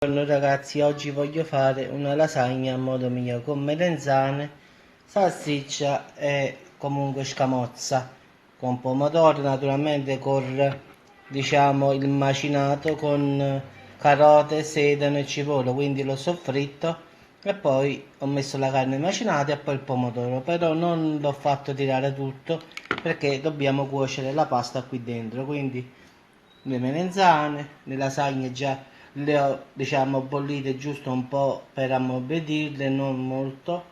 Buongiorno ragazzi, oggi voglio fare una lasagna a modo mio con melanzane, salsiccia e comunque scamozza con pomodoro, naturalmente con il macinato con carote, sedano e cipolla, quindi l'ho soffritto e poi ho messo la carne macinata e poi il pomodoro, però non l'ho fatto tirare tutto perché dobbiamo cuocere la pasta qui dentro, quindi le melanzane, le lasagne già le ho bollite giusto un po' per ammorbidirle, non molto.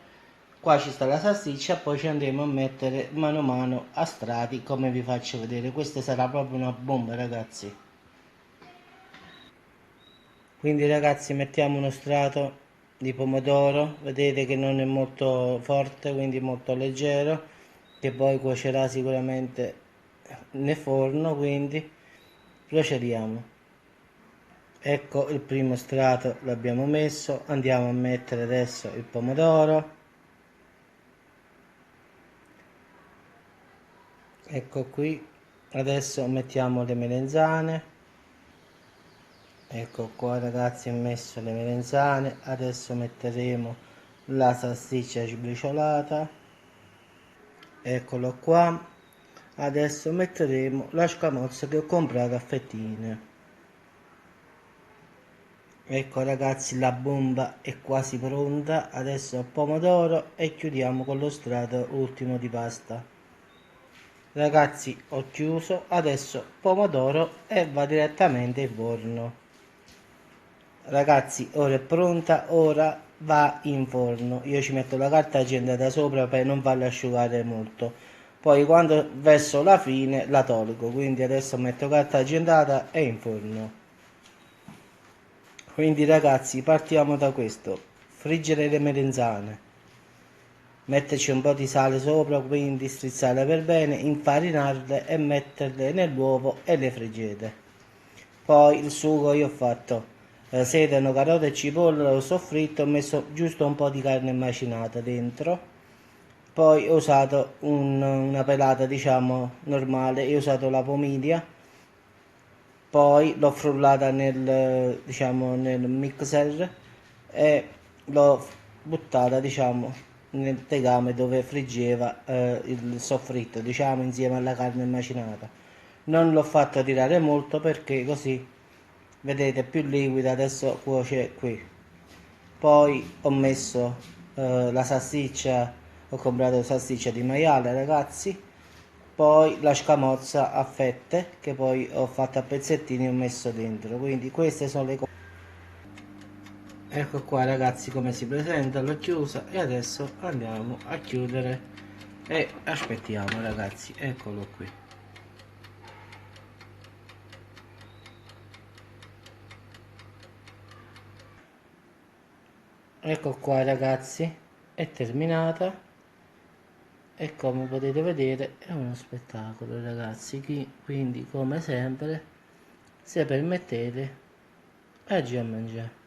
Qua ci sta la salsiccia, poi ci andremo a mettere mano a mano a strati come vi faccio vedere. Questa sarà proprio una bomba ragazzi. Quindi ragazzi mettiamo uno strato di pomodoro, vedete che non è molto forte, quindi molto leggero, che poi cuocerà sicuramente nel forno, quindi procediamo. Ecco il primo strato l'abbiamo messo, andiamo a mettere adesso il pomodoro, ecco qui, adesso mettiamo le melanzane, ecco qua ragazzi ho messo le melanzane, adesso metteremo la salsiccia sbriciolata, eccolo qua, adesso metteremo la scamozza che ho comprato a fettine. Ecco ragazzi la bomba è quasi pronta, adesso pomodoro e chiudiamo con lo strato ultimo di pasta. Ragazzi ho chiuso, adesso pomodoro e va direttamente in forno. Ragazzi ora è pronta, ora va in forno. Io ci metto la carta agendata sopra per non farla asciugare molto. Poi quando verso la fine la tolgo, quindi adesso metto carta agendata e in forno. Quindi ragazzi partiamo da questo, friggere le melanzane, metterci un po' di sale sopra, quindi strizzarle per bene, infarinarle e metterle nell'uovo e le friggete. Poi il sugo io ho fatto sedano, carote e cipolla, l'ho soffritto, ho messo giusto un po' di carne macinata dentro, poi ho usato una pelata normale, io ho usato la pomidia, poi l'ho frullata nel mixer e l'ho buttata nel tegame dove friggeva il soffritto insieme alla carne macinata. Non l'ho fatto tirare molto perché così vedete più liquida, adesso cuoce qui. Poi ho messo la salsiccia, ho comprato salsiccia di maiale ragazzi, poi la scamozza a fette che poi ho fatto a pezzettini e ho messo dentro, quindi queste sono le cose. Ecco qua ragazzi come si presenta, l'ho chiusa e adesso andiamo a chiudere e aspettiamo ragazzi, eccolo qui. Ecco qua ragazzi, è terminata e come potete vedere è uno spettacolo ragazzi, quindi come sempre se permettete, oggi a mangiare.